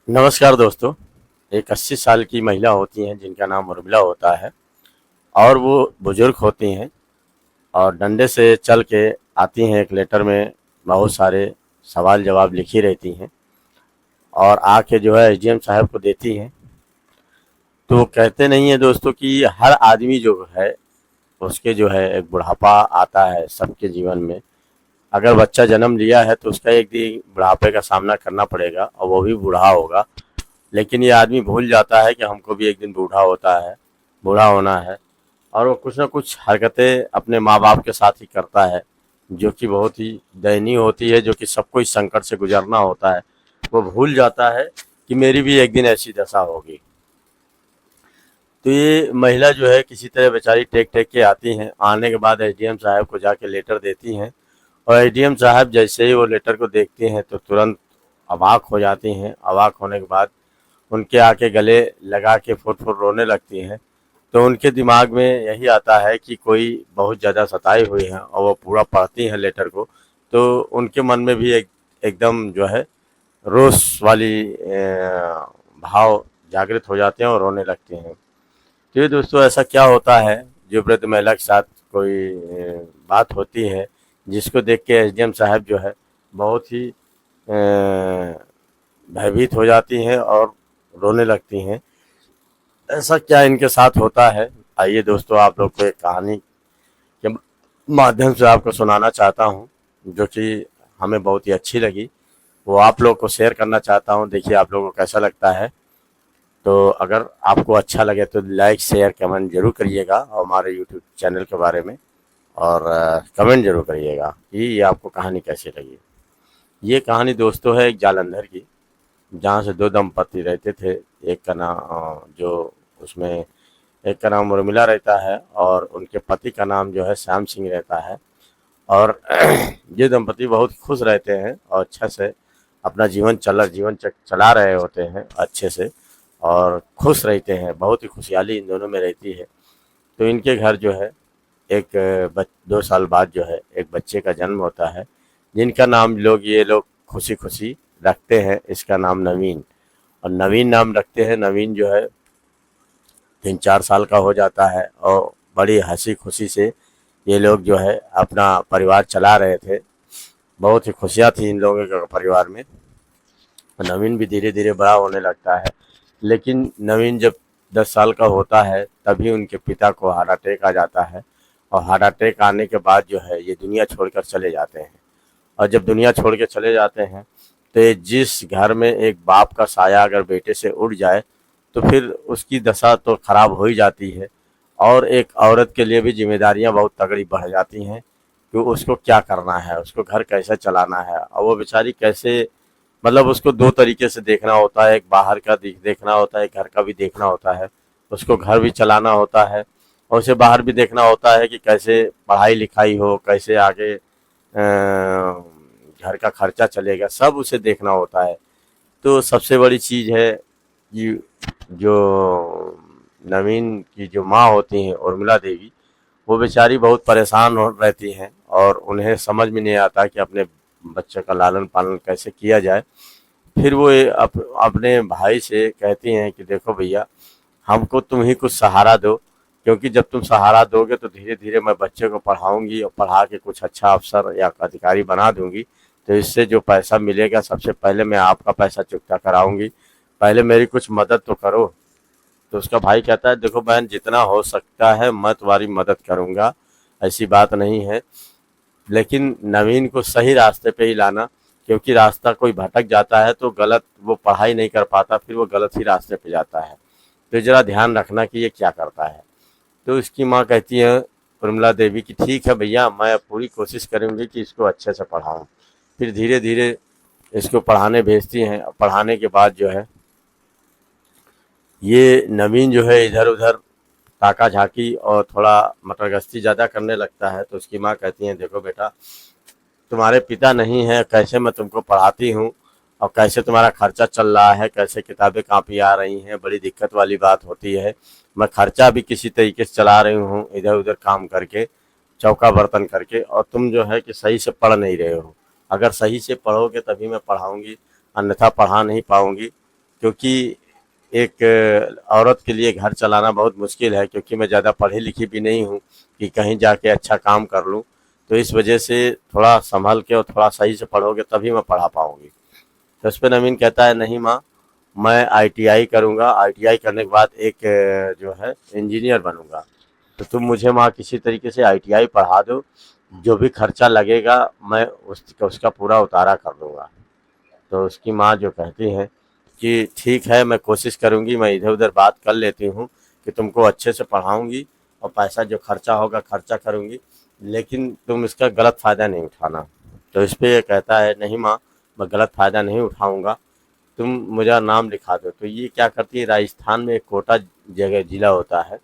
नमस्कार दोस्तों। एक 80 साल की महिला होती हैं जिनका नाम उर्मिला होता है और वो बुजुर्ग होती हैं और डंडे से चल के आती हैं। एक लेटर में बहुत सारे सवाल जवाब लिखी रहती हैं और आके जो है एसडीएम साहब को देती हैं। तो कहते नहीं है दोस्तों कि हर आदमी जो है उसके जो है एक बुढ़ापा आता है सबके जीवन में। अगर बच्चा जन्म लिया है तो उसका एक दिन बुढ़ापे का सामना करना पड़ेगा और वो भी बूढ़ा होगा। लेकिन ये आदमी भूल जाता है कि हमको भी एक दिन बूढ़ा होता है, बूढ़ा होना है। और वो कुछ ना कुछ हरकतें अपने माँ बाप के साथ ही करता है जो कि बहुत ही दयनीय होती है, जो कि सबको इस संकट से गुजरना होता है। वो भूल जाता है कि मेरी भी एक दिन ऐसी दशा होगी। तो ये महिला जो है किसी तरह बेचारी टेक टेक के आती हैं। आने के बाद एसडीएम साहब को जाके लेटर देती हैं और एसडीएम साहब जैसे ही वो लेटर को देखते हैं तो तुरंत अवाक हो जाती हैं। अवाक होने के बाद उनके आके गले लगा के फुट-फुट रोने लगती हैं। तो उनके दिमाग में यही आता है कि कोई बहुत ज़्यादा सताई हुई है और वो पूरा पढ़ती हैं लेटर को। तो उनके मन में भी एकदम जो है रोष वाली भाव जागृत हो जाते हैं और रोने लगते हैं। तो ये दोस्तों ऐसा क्या होता है जो वृद्ध महिला के साथ कोई बात होती है जिसको देख के एसडीएम साहब जो है बहुत ही भयभीत हो जाती हैं और रोने लगती हैं। ऐसा क्या इनके साथ होता है? आइए दोस्तों आप लोग को एक कहानी के माध्यम से आपको सुनाना चाहता हूँ जो कि हमें बहुत ही अच्छी लगी। वो आप लोग को शेयर करना चाहता हूँ। देखिए आप लोगों को कैसा लगता है। तो अगर आपको अच्छा लगे तो लाइक शेयर कमेंट जरूर करिएगा और हमारे यूट्यूब चैनल के बारे में। और कमेंट जरूर करिएगा कि ये आपको कहानी कैसी लगी। ये कहानी दोस्तों है एक जालंधर की, जहाँ से दो दंपति रहते थे। एक का नाम जो उसमें एक का नाम उर्मिला रहता है और उनके पति का नाम जो है श्याम सिंह रहता है। और ये दंपति बहुत खुश रहते हैं और अच्छा से अपना जीवन चला रहे होते हैं अच्छे से और खुश रहते हैं। बहुत ही खुशहाली इन दोनों में रहती है। तो इनके घर जो है एक 2 साल बाद जो है एक बच्चे का जन्म होता है जिनका नाम ये लोग खुशी खुशी रखते हैं। इसका नाम नवीन, और नवीन नाम रखते हैं। नवीन जो है 3-4 साल का हो जाता है और बड़ी हंसी खुशी से ये लोग जो है अपना परिवार चला रहे थे। बहुत ही खुशियाँ थी इन लोगों के परिवार में। नवीन भी धीरे धीरे बड़ा होने लगता है। लेकिन नवीन जब 10 साल का होता है तभी उनके पिता को हार्ट अटैक आ जाता है और हार्ट अटैक आने के बाद जो है ये दुनिया छोड़कर चले जाते हैं। और जब दुनिया छोड़ के चले जाते हैं तो जिस घर में एक बाप का साया अगर बेटे से उड़ जाए तो फिर उसकी दशा तो खराब हो ही जाती है। और एक औरत के लिए भी जिम्मेदारियां बहुत तगड़ी बढ़ जाती हैं कि उसको क्या करना है, उसको घर कैसे चलाना है और वो बेचारी कैसे, मतलब उसको दो तरीके से देखना होता है। एक बाहर का देखना होता है, घर का भी देखना होता है। उसको घर भी चलाना होता है और उसे बाहर भी देखना होता है कि कैसे पढ़ाई लिखाई हो, कैसे आगे घर का खर्चा चलेगा, सब उसे देखना होता है। तो सबसे बड़ी चीज़ है कि जो नवीन की जो माँ होती हैं उर्मिला देवी, वो बेचारी बहुत परेशान हो रहती हैं और उन्हें समझ में नहीं आता कि अपने बच्चे का लालन पालन कैसे किया जाए। फिर वो अपने भाई से कहती हैं कि देखो भैया, हमको तुम ही कुछ सहारा दो, क्योंकि जब तुम सहारा दोगे तो धीरे धीरे मैं बच्चे को पढ़ाऊंगी और पढ़ा के कुछ अच्छा अफसर या अधिकारी बना दूंगी। तो इससे जो पैसा मिलेगा सबसे पहले मैं आपका पैसा चुकता कराऊंगी, पहले मेरी कुछ मदद तो करो। तो उसका भाई कहता है देखो बहन, जितना हो सकता है मैं तुम्हारी मदद करूंगा, ऐसी बात नहीं है। लेकिन नवीन को सही रास्ते पे ही लाना, क्योंकि रास्ता कोई भटक जाता है तो गलत वो पढ़ाई नहीं कर पाता, फिर वो गलत ही रास्ते पे जाता है। तो जरा ध्यान रखना कि ये क्या करता है। तो इसकी माँ कहती है उर्मिला देवी की ठीक है भैया, मैं पूरी कोशिश करूंगी कि इसको अच्छे से पढ़ाऊँ। फिर धीरे धीरे इसको पढ़ाने भेजती हैं। पढ़ाने के बाद जो है ये नवीन जो है इधर उधर ताका झाकी और थोड़ा मटरगश्ती ज़्यादा करने लगता है। तो उसकी माँ कहती हैं देखो बेटा, तुम्हारे पिता नहीं हैं, कैसे मैं तुमको पढ़ाती हूँ और कैसे तुम्हारा खर्चा चल रहा है, कैसे किताबें कापी आ रही हैं, बड़ी दिक्कत वाली बात होती है। मैं खर्चा भी किसी तरीके से चला रही हूँ इधर उधर काम करके, चौका बर्तन करके, और तुम जो है कि सही से पढ़ नहीं रहे हो। अगर सही से पढ़ोगे तभी मैं पढ़ाऊँगी, अन्यथा पढ़ा नहीं पाऊँगी। क्योंकि एक औरत के लिए घर चलाना बहुत मुश्किल है, क्योंकि मैं ज़्यादा पढ़ी लिखी भी नहीं हूँ कि कहीं जाके अच्छा काम कर लूँ। तो इस वजह से थोड़ा संभल के और थोड़ा सही से पढ़ोगे तभी मैं पढ़ा पाऊँगी। तो इस पे नवीन कहता है, नहीं माँ, मैं आईटीआई करूँगा, आईटीआई करने के बाद एक जो है इंजीनियर बनूँगा। तो तुम मुझे माँ किसी तरीके से आईटीआई पढ़ा दो, जो भी खर्चा लगेगा मैं उसका पूरा उतारा कर दूँगा। तो उसकी माँ जो कहती है कि ठीक है, मैं कोशिश करूँगी, मैं इधर उधर बात कर लेती हूँ कि तुमको अच्छे से पढ़ाऊँगी और पैसा जो खर्चा होगा खर्चा करूँगी, लेकिन तुम इसका गलत फ़ायदा नहीं उठाना। तो इस पे ये कहता है, नहीं माँ, मैं गलत फ़ायदा नहीं उठाऊँगा, तुम मेरा नाम लिखा दो। तो ये क्या करती है, राजस्थान में एक कोटा जगह ज़िला होता है,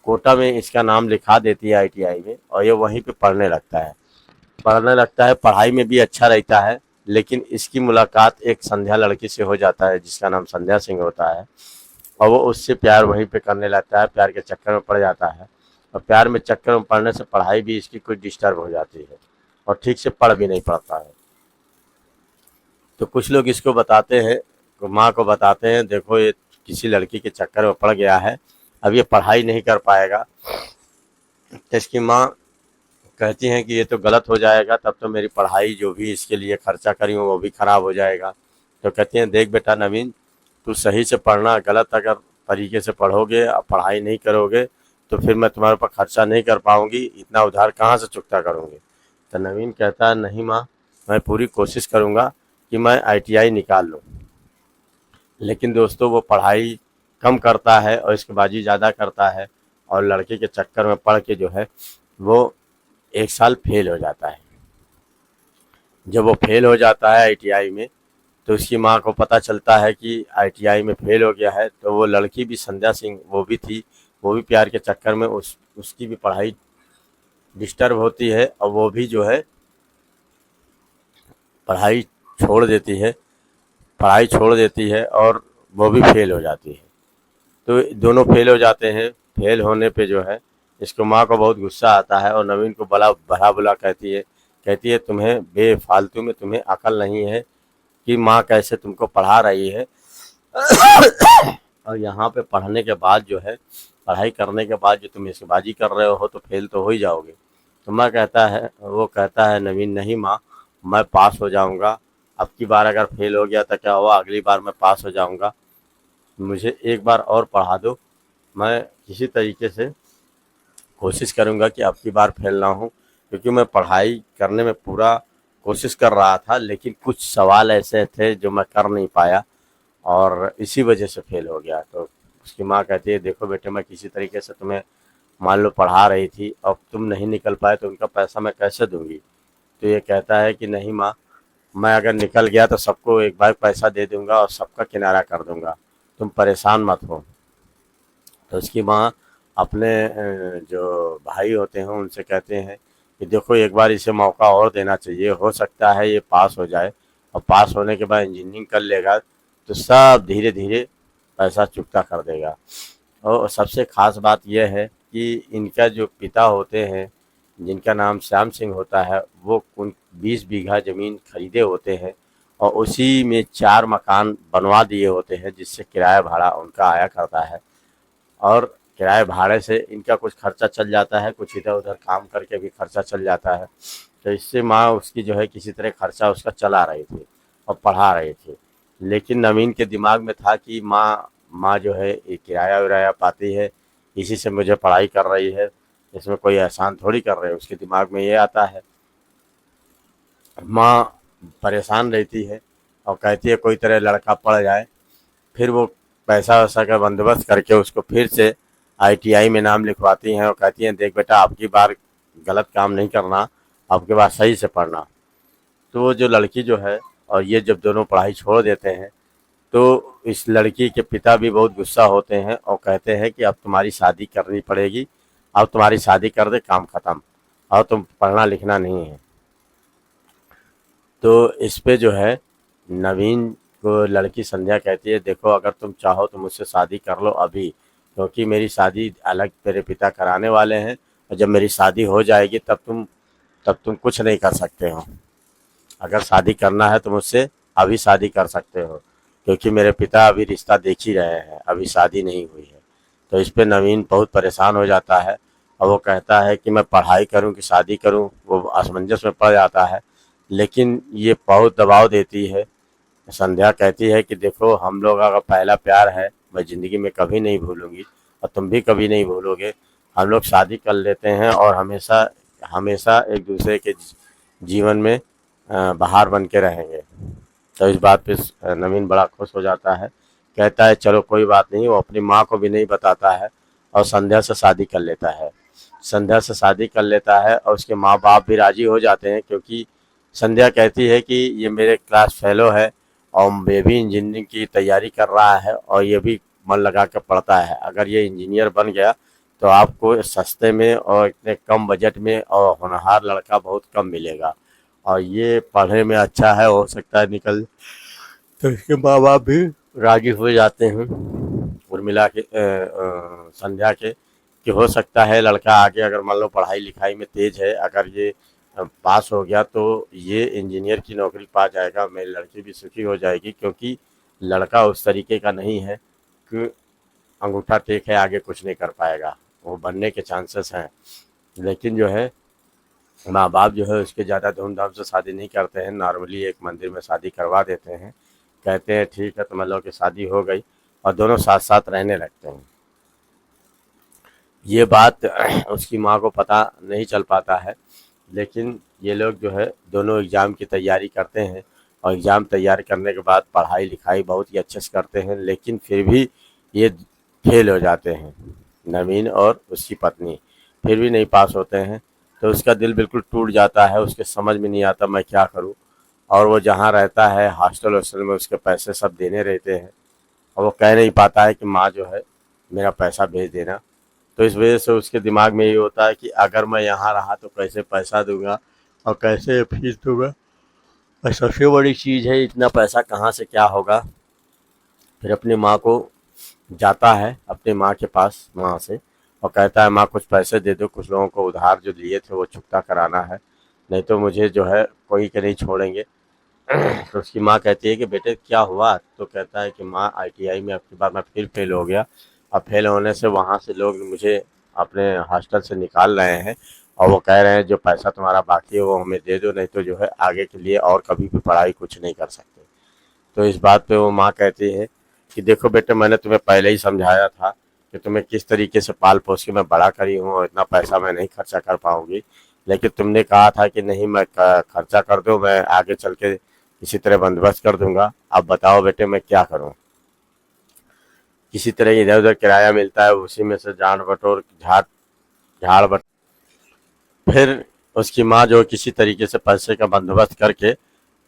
कोटा में इसका नाम लिखा देती है आईटीआई में, और ये वहीं पे पढ़ने लगता है, पढ़ाई में भी अच्छा रहता है। लेकिन इसकी मुलाकात एक संध्या लड़की से हो जाता है जिसका नाम संध्या सिंह होता है, और वो उससे प्यार वहीं पे करने लगता है, प्यार के चक्कर में पड़ जाता है। और प्यार में चक्कर में पड़ने से पढ़ाई भी इसकी कुछ डिस्टर्ब हो जाती है और ठीक से पढ़ भी नहीं पाता है। तो कुछ लोग इसको बताते हैं, माँ को बताते हैं, देखो ये किसी लड़की के चक्कर में पड़ गया है, अब ये पढ़ाई नहीं कर पाएगा। तो इसकी माँ कहती हैं कि ये तो गलत हो जाएगा, तब तो मेरी पढ़ाई जो भी इसके लिए खर्चा करी हूँ वो भी खराब हो जाएगा। तो कहती हैं, देख बेटा नवीन, तू सही से पढ़ना, गलत अगर तरीके से पढ़ोगे और पढ़ाई नहीं करोगे तो फिर मैं तुम्हारे ऊपर खर्चा नहीं कर पाऊंगी, इतना उधार कहाँ से चुकता करूँगी। तो नवीन कहता है, नहीं माँ, मैं पूरी कोशिश करूँगा कि मैं आईटीआई निकाल लूँ। लेकिन दोस्तों वो पढ़ाई कम करता है और इसकेबाजी ज़्यादा करता है, और लड़के के चक्कर में पड़ के जो है वो 1 साल फेल हो जाता है। जब वो फेल हो जाता है आईटीआई में, तो उसकी माँ को पता चलता है कि आईटीआई में फेल हो गया है। तो वो लड़की भी, संध्या सिंह, वो भी थी, वो भी प्यार के चक्कर में उसकी भी पढ़ाई डिस्टर्ब होती है, और वो भी जो है पढ़ाई छोड़ देती है पढ़ाई छोड़ देती है और वो भी फेल हो जाती है। तो दोनों फेल हो जाते हैं। फेल होने पे जो है इसको माँ को बहुत गुस्सा आता है, और नवीन को बड़ा भला बुला कहती है तुम्हें बेफालतू में तुम्हें अकल नहीं है कि माँ कैसे तुमको पढ़ा रही है, और यहाँ पे पढ़ने के बाद जो है, पढ़ाई करने के बाद जो तुम इसबाजी कर रहे हो तो फेल तो हो ही जाओगे। तो वो कहता है नवीन, नहीं माँ, मैं पास हो जाऊँगा, अब की बार अगर फेल हो गया तो क्या हुआ, अगली बार मैं पास हो जाऊँगा, मुझे एक बार और पढ़ा दो, मैं किसी तरीके से कोशिश करूँगा कि अब की बार फेल ना हूँ। क्योंकि मैं पढ़ाई करने में पूरा कोशिश कर रहा था, लेकिन कुछ सवाल ऐसे थे जो मैं कर नहीं पाया और इसी वजह से फेल हो गया। तो उसकी माँ कहती है, देखो बेटे, मैं किसी तरीके से तुम्हें मान लो पढ़ा रही थी, अब तुम नहीं निकल पाए तो उनका पैसा मैं कैसे दूंगी। तो ये कहता है कि नहीं माँ, मैं अगर निकल गया तो सबको एक बार पैसा दे दूंगा और सबका किनारा कर दूंगा, तुम परेशान मत हो। तो उसकी माँ अपने जो भाई होते हैं उनसे कहते हैं कि देखो एक बार इसे मौका और देना चाहिए, हो सकता है ये पास हो जाए, और पास होने के बाद इंजीनियरिंग कर लेगा तो सब धीरे धीरे पैसा चुकता कर देगा। और सबसे ख़ास बात यह है कि इनका जो पिता होते हैं, जिनका नाम श्याम सिंह होता है, वो 20 बीघा ज़मीन खरीदे होते हैं और उसी में 4 मकान बनवा दिए होते हैं, जिससे किराया भाड़ा उनका आया करता है। और किराए भाड़े से इनका कुछ खर्चा चल जाता है, कुछ इधर उधर काम करके भी खर्चा चल जाता है। तो इससे माँ उसकी जो है किसी तरह खर्चा उसका चला रही थी और पढ़ा रही थी। लेकिन नवीन के दिमाग में था कि माँ माँ जो है ये किराया विराया पाती है, इसी से मुझे पढ़ाई कर रही है, इसमें कोई एहसान थोड़ी कर रहे है, उसके दिमाग में ये आता है। माँ परेशान रहती है और कहती है कोई तरह लड़का पढ़ जाए। फिर वो पैसा वैसा का बंदोबस्त करके उसको फिर से आईटीआई में नाम लिखवाती हैं और कहती हैं, देख बेटा, अब की बार गलत काम नहीं करना, अब की बार सही से पढ़ना। तो वो जो लड़की जो है और ये जब दोनों पढ़ाई छोड़ देते हैं, तो इस लड़की के पिता भी बहुत गुस्सा होते हैं और कहते हैं कि अब तुम्हारी शादी करनी पड़ेगी, अब तुम्हारी शादी कर दे, काम ख़त्म, और तुम पढ़ना लिखना नहीं है। तो इस पे जो है नवीन को लड़की संध्या कहती है, देखो अगर तुम चाहो तो मुझसे शादी कर लो अभी, क्योंकि मेरी शादी अलग मेरे पिता कराने वाले हैं, और जब मेरी शादी हो जाएगी तब तुम कुछ नहीं कर सकते हो। अगर शादी करना है तो मुझसे अभी शादी कर सकते हो। क्योंकि मेरे पिता अभी रिश्ता देख ही रहे हैं, अभी शादी नहीं हुई है। तो इस पे नवीन बहुत परेशान हो जाता है और वो कहता है कि मैं पढ़ाई करूं कि शादी करूं, वो असमंजस में पड़ जाता है। लेकिन ये बहुत दबाव देती है। संध्या कहती है कि देखो, हम लोग का पहला प्यार है, मैं ज़िंदगी में कभी नहीं भूलूंगी और तुम भी कभी नहीं भूलोगे। हम लोग शादी कर लेते हैं और हमेशा हमेशा एक दूसरे के जीवन में बहार बन के रहेंगे। तो इस बात पे नवीन बड़ा खुश हो जाता है, कहता है चलो कोई बात नहीं। वो अपनी माँ को भी नहीं बताता है और संध्या से शादी कर लेता है। संध्या से शादी कर लेता है और उसके माँ बाप भी राजी हो जाते हैं, क्योंकि संध्या कहती है कि ये मेरे क्लास फेलो है और ये भी इंजीनियरिंग की तैयारी कर रहा है और ये भी मन लगा कर पढ़ता है। अगर ये इंजीनियर बन गया तो आपको सस्ते में और इतने कम बजट में और होनहार लड़का बहुत कम मिलेगा और ये पढ़ने में अच्छा है, हो सकता है निकल। तो इसके माँ बाप भी राजी हो जाते हैं उर्मिला के संध्या के, कि हो सकता है लड़का आगे अगर मान लो पढ़ाई लिखाई में तेज है, अगर ये पास हो गया तो ये इंजीनियर की नौकरी पा जाएगा, मेरी लड़की भी सुखी हो जाएगी। क्योंकि लड़का उस तरीके का नहीं है कि अंगूठा टेक है आगे कुछ नहीं कर पाएगा, वो बनने के चांसेस हैं। लेकिन जो है माँ बाप जो है उसके ज़्यादा धूमधाम से शादी नहीं करते हैं, नॉर्मली एक मंदिर में शादी करवा देते हैं। कहते हैं ठीक है, तो मान लो कि शादी हो गई और दोनों साथ साथ रहने लगते हैं। ये बात उसकी माँ को पता नहीं चल पाता है। लेकिन ये लोग जो है दोनों एग्ज़ाम की तैयारी करते हैं और एग्ज़ाम तैयार करने के बाद पढ़ाई लिखाई बहुत ही अच्छे से करते हैं, लेकिन फिर भी ये फेल हो जाते हैं, नवीन और उसकी पत्नी फिर भी नहीं पास होते हैं। तो उसका दिल बिल्कुल टूट जाता है, उसके समझ में नहीं आता मैं क्या करूं। और वो जहाँ रहता है हॉस्टल वोस्टल में उसके पैसे सब देने रहते हैं और वो कह नहीं पाता है कि माँ जो है मेरा पैसा भेज देना। तो इस वजह से उसके दिमाग में ये होता है कि अगर मैं यहाँ रहा तो कैसे पैसा दूंगा और कैसे फीस दूंगा, और सबसे बड़ी चीज़ है इतना पैसा कहाँ से क्या होगा। फिर अपनी माँ को जाता है अपनी माँ के पास माँ से और कहता है माँ कुछ पैसे दे दो, कुछ लोगों को उधार जो लिए थे वो चुकता कराना है, नहीं तो मुझे जो है कोई के नहीं छोड़ेंगे। तो उसकी माँ कहती है कि बेटे क्या हुआ? तो कहता है कि माँ आईटीआई में अब की बार मैं फिर फेल हो गया, अब फेल होने से वहाँ से लोग मुझे अपने हॉस्टल से निकाल रहे हैं और वो कह रहे हैं जो पैसा तुम्हारा बाकी है वो हमें दे दो, नहीं तो जो है आगे के लिए और कभी भी पढ़ाई कुछ नहीं कर सकते। तो इस बात पे वो माँ कहती है कि देखो बेटे, मैंने तुम्हें पहले ही समझाया था कि तुम्हें किस तरीके से पाल पोस के मैं बड़ा करी हूँ और इतना पैसा मैं नहीं खर्चा कर पाऊंगी, लेकिन तुमने कहा था कि नहीं मैं खर्चा कर दो, मैं आगे चल के किसी तरह बंदोबस्त कर दूंगा। अब बताओ बेटे मैं क्या करूं? किसी तरह इधर उधर किराया मिलता है, उसी में से जान बटोर झाड़ झाड़ बट फिर उसकी माँ जो किसी तरीके से पैसे का बंदोबस्त करके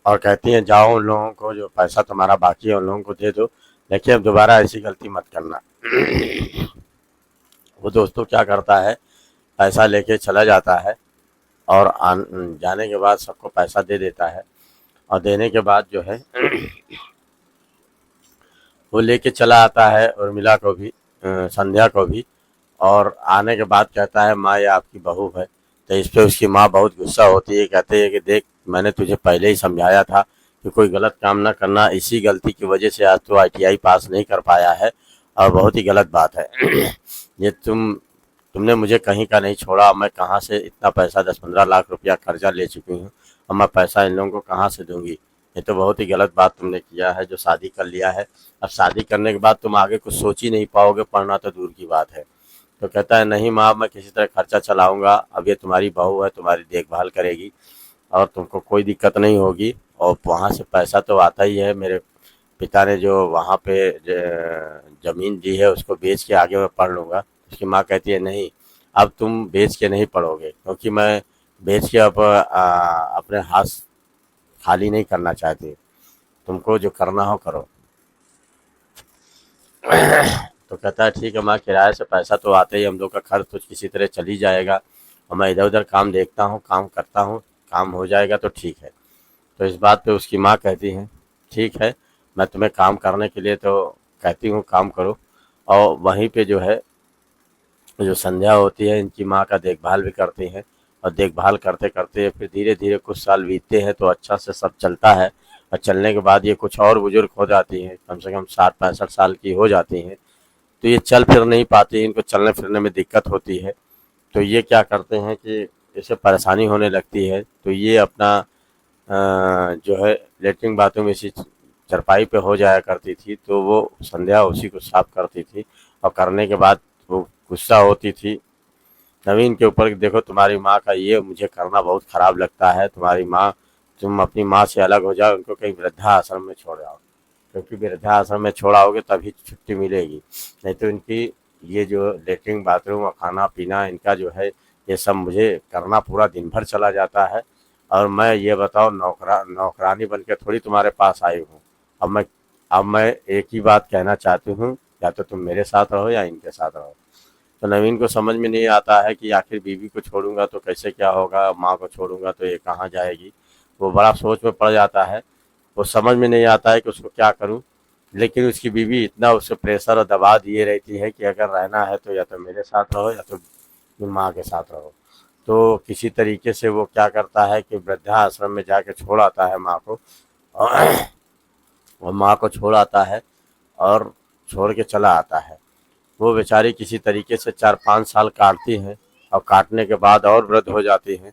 और कहती हैं जाओ उन लोगों को जो पैसा तुम्हारा बाकी है उन लोगों को दे दो, लेकिन अब दोबारा ऐसी गलती मत करना। वो दोस्तों क्या करता है, पैसा लेके चला जाता है और जाने के बाद सबको पैसा दे देता है और देने के बाद जो है वो लेके चला आता है उर्मिला को भी, संध्या को भी। और आने के बाद कहता है माँ ये आपकी बहू है। तो इस पे उसकी माँ बहुत गुस्सा होती है, कहते हैं कि देख मैंने तुझे पहले ही समझाया था कि कोई गलत काम ना करना, इसी गलती की वजह से आज तो आईटीआई पास नहीं कर पाया है और बहुत ही गलत बात है। ये तुमने मुझे कहीं का नहीं छोड़ा, मैं कहाँ से इतना पैसा 10-15 लाख रुपया कर्जा ले चुकी हूँ और मैं पैसा इन लोगों को कहाँ से दूंगी? ये तो बहुत ही गलत बात तुमने किया है जो शादी कर लिया है। अब शादी करने के बाद तुम आगे कुछ सोच ही नहीं पाओगे, पढ़ना तो दूर की बात है। तो कहता है नहीं माँ मैं किसी तरह खर्चा चलाऊंगा, अब ये तुम्हारी बहू है, तुम्हारी देखभाल करेगी और तुमको कोई दिक्कत नहीं होगी। और वहाँ से पैसा तो आता ही है, मेरे पिता ने जो वहाँ पे ज़मीन दी है उसको बेच के आगे मैं पढ़ लूँगा। उसकी माँ कहती है नहीं, अब तुम बेच के नहीं पढ़ोगे, क्योंकि मैं बेच के अब अपने हाथ खाली नहीं करना चाहती, तुमको जो करना हो करो। तो कहता है ठीक है माँ, किराए से पैसा तो आता ही, हम लोग का खर्च तो किसी तरह चल ही जाएगा और मैं इधर उधर काम देखता हूँ, काम करता हूँ, काम हो जाएगा तो ठीक है। तो इस बात पे उसकी माँ कहती है ठीक है, मैं तुम्हें काम करने के लिए तो कहती हूँ काम करो। और वहीं पे जो है जो संध्या होती है इनकी माँ का देखभाल भी करती है और देखभाल करते करते फिर धीरे धीरे कुछ साल बीतते हैं तो अच्छा से सब चलता है और चलने के बाद ये कुछ और बुजुर्ग हो जाती हैं, कम से कम 60-65 साल की हो जाती हैं, तो ये चल फिर नहीं पाती, इनको चलने फिरने में दिक्कत होती है। तो ये क्या करते हैं कि इसे परेशानी होने लगती है, तो ये अपना जो है लेटरिन बाथरूम इसी चारपाई पे हो जाया करती थी, तो वो संध्या उसी को साफ करती थी। और करने के बाद वो गुस्सा होती थी नवीन के ऊपर कि देखो तुम्हारी माँ का ये मुझे करना बहुत खराब लगता है, तुम्हारी माँ, तुम अपनी माँ से अलग हो जाओ, उनको कहीं वृद्धाश्रम में छोड़ आओ, क्योंकि वृद्धाश्रम में छोड़ाओगे तभी छुट्टी मिलेगी, नहीं तो इनकी ये जो लेटरिन बाथरूम और खाना पीना इनका जो है ये सब मुझे करना पूरा दिन भर चला जाता है। और मैं ये बताओ नौकरानी बन के थोड़ी तुम्हारे पास आई हूँ। अब मैं अब मैं एक ही बात कहना चाहती हूँ, या तो तुम मेरे साथ रहो या इनके साथ रहो। तो नवीन को समझ में नहीं आता है कि आखिर बीवी को छोड़ूंगा तो कैसे क्या होगा, माँ को छोड़ूंगा तो ये कहाँ जाएगी। वो बड़ा सोच में पड़ जाता है, वो समझ में नहीं आता है कि उसको क्या करूं। लेकिन उसकी बीवी इतना उससे प्रेशर और दबाव दिए रहती है कि अगर रहना है तो या तो मेरे साथ रहो या तो माँ के साथ रहो। तो किसी तरीके से वो क्या करता है कि वृद्धाश्रम में जाके छोड़ आता है माँ को, और माँ को छोड़ आता है और छोड़ के चला आता है। वो बेचारी किसी तरीके से 4-5 साल काटती हैं, और काटने के बाद और वृद्ध हो जाती हैं।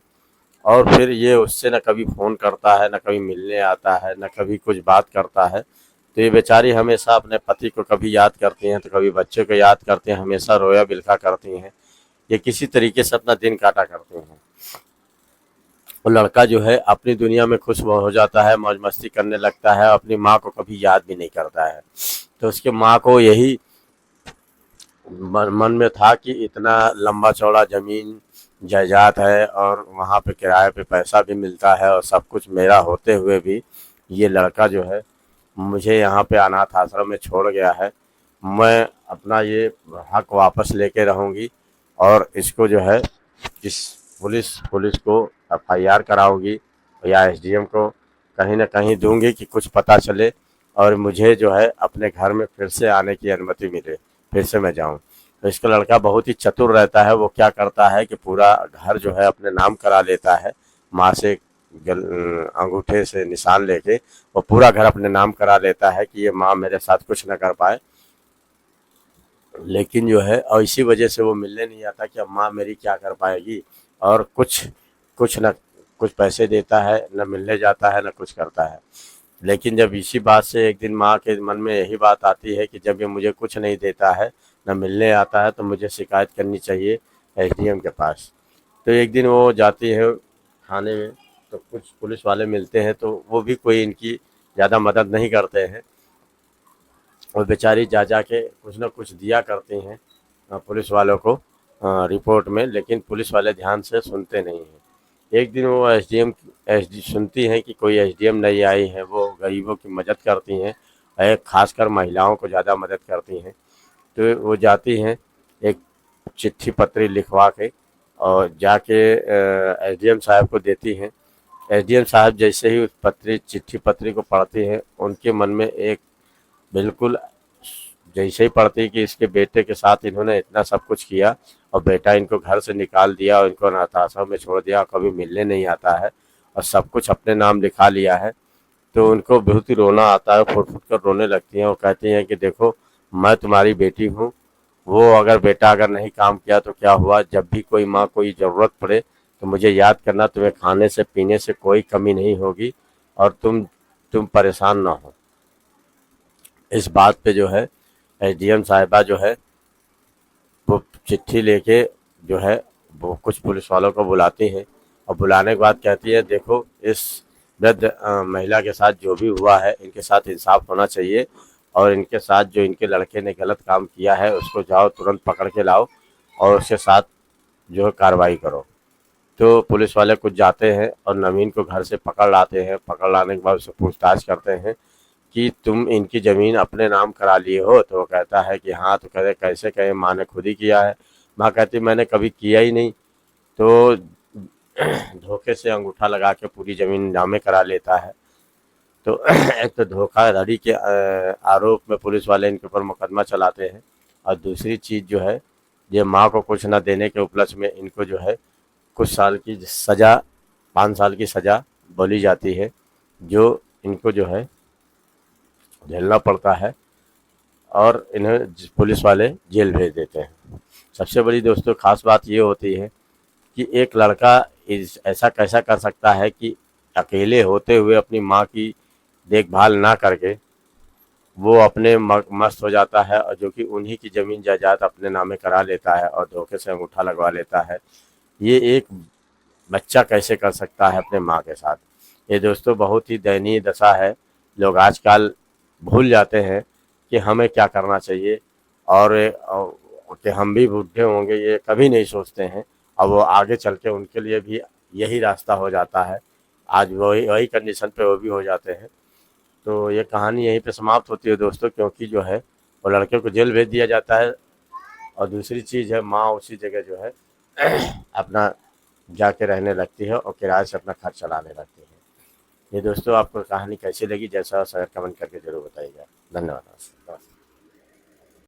और फिर ये उससे न कभी फ़ोन करता है, न कभी मिलने आता है, न कभी कुछ बात करता है। तो ये बेचारी हमेशा अपने पति को कभी याद करती हैं, तो कभी बच्चे को याद करते हैं, हमेशा रोया बिलखा करती हैं। ये किसी तरीके से अपना दिन काटा करती हैं। वो लड़का जो है अपनी दुनिया में खुश हो जाता है, मौज मस्ती करने लगता है, अपनी माँ को कभी याद भी नहीं करता है। तो उसके माँ को यही मन में था कि इतना लंबा चौड़ा ज़मीन जायदाद है और वहाँ पे किराए पे पैसा भी मिलता है, और सब कुछ मेरा होते हुए भी ये लड़का जो है मुझे यहाँ पे अनाथ आश्रम में छोड़ गया है। मैं अपना ये हक वापस लेके रहूँगी, और इसको जो है इस पुलिस को एफआईआर कराऊंगी, या एसडीएम को कहीं ना कहीं दूंगी कि कुछ पता चले और मुझे जो है अपने घर में फिर से आने की अनुमति मिले, फिर से मैं जाऊं। तो इसका लड़का बहुत ही चतुर रहता है। वो क्या करता है कि पूरा घर जो है अपने नाम करा लेता है, माँ से अंगूठे से निशान लेके वो पूरा घर अपने नाम करा लेता है कि ये माँ मेरे साथ कुछ न कर पाए। लेकिन जो है और इसी वजह से वो मिलने नहीं आता कि अब माँ मेरी क्या कर पाएगी, और कुछ कुछ न कुछ पैसे देता है, न मिलने जाता है, न कुछ करता है। लेकिन जब इसी बात से एक दिन माँ के मन में यही बात आती है कि जब ये मुझे कुछ नहीं देता है, न मिलने आता है, तो मुझे शिकायत करनी चाहिए एसडीएम के पास। तो एक दिन वो जाती है थाने में, तो कुछ पुलिस वाले मिलते हैं, तो वो भी कोई इनकी ज़्यादा मदद नहीं करते हैं, और बेचारी जा के कुछ ना कुछ दिया करती हैं पुलिस वालों को रिपोर्ट में, लेकिन पुलिस वाले ध्यान से सुनते नहीं हैं। एक दिन वो एसडी सुनती हैं कि कोई एसडीएम नहीं आई है, वो गरीबों की मदद करती हैं, खासकर महिलाओं को ज़्यादा मदद करती हैं। तो वो जाती हैं, एक चिट्ठी पत्री लिखवा के और जाके एसडीएम साहब को देती हैं। एसडीएम साहब जैसे ही उस चिट्ठी पत्री को पढ़ते हैं, उनके मन में एक बिल्कुल जैसे ही पढ़ती कि इसके बेटे के साथ इन्होंने इतना सब कुछ किया, और बेटा इनको घर से निकाल दिया और इनको अनाथ आश्रम में छोड़ दिया, कभी मिलने नहीं आता है, और सब कुछ अपने नाम लिखा लिया है। तो उनको बहुत ही रोना आता है, फुट फुट कर रोने लगती हैं और कहती हैं कि देखो मैं तुम्हारी बेटी हूँ, वो अगर बेटा अगर नहीं काम किया तो क्या हुआ, जब भी कोई माँ कोई ज़रूरत पड़े तो मुझे याद करना, तुम्हें खाने से पीने से कोई कमी नहीं होगी, और तुम परेशान ना हो। इस बात पे जो है एसडीएम साहिबा जो है वो चिट्ठी लेके जो है वो कुछ पुलिस वालों को बुलाती हैं, और बुलाने के बाद कहती है देखो इस वृद्ध महिला के साथ जो भी हुआ है इनके साथ इंसाफ होना चाहिए, और इनके साथ जो इनके लड़के ने गलत काम किया है उसको जाओ तुरंत पकड़ के लाओ और उसके साथ जो है कार्रवाई करो। तो पुलिस वाले कुछ जाते हैं और नवीन को घर से पकड़ लाते हैं। पकड़ लाने के बाद उससे पूछताछ करते हैं कि तुम इनकी ज़मीन अपने नाम करा लिए हो, तो वो कहता है कि हाँ। तो कहते कैसे कहे, माँ ने खुद ही किया है। माँ कहती मैंने कभी किया ही नहीं। तो धोखे से अंगूठा लगा के पूरी ज़मीन नामे करा लेता है। तो एक तो धोखाधड़ी के आरोप में पुलिस वाले इनके ऊपर मुकदमा चलाते हैं, और दूसरी चीज़ जो है ये माँ को कुछ न देने के उपलक्ष्य में इनको जो है कुछ साल की सज़ा, 5 साल की सज़ा बोली जाती है, जो इनको जो है झेलना पड़ता है और इन्हें पुलिस वाले जेल भेज देते हैं। सबसे बड़ी दोस्तों खास बात ये होती है कि एक लड़का ऐसा कैसा कर सकता है कि अकेले होते हुए अपनी माँ की देखभाल ना करके वो अपने मस्त हो जाता है, और जो कि उन्हीं की ज़मीन जायदाद अपने नामे करा लेता है और धोखे से अंगूठा लगवा लेता है। ये एक बच्चा कैसे कर सकता है अपने माँ के साथ? ये दोस्तों बहुत ही दयनीय दशा है। लोग आजकल भूल जाते हैं कि हमें क्या करना चाहिए, और कि हम भी बूढ़े होंगे ये कभी नहीं सोचते हैं, और वो आगे चल के उनके लिए भी यही रास्ता हो जाता है। आज वही वही कंडीशन पे वो भी हो जाते हैं। तो ये कहानी यहीं पे समाप्त होती है दोस्तों, क्योंकि जो है वो लड़के को जेल भेज दिया जाता है, और दूसरी चीज़ है माँ उसी जगह जो है अपना जाके रहने लगती है और किराए से अपना खर्च चलाने लगती है। ये दोस्तों आपको कहानी कैसी लगी, जैसा कमेंट करके ज़रूर बताइएगा। धन्यवाद।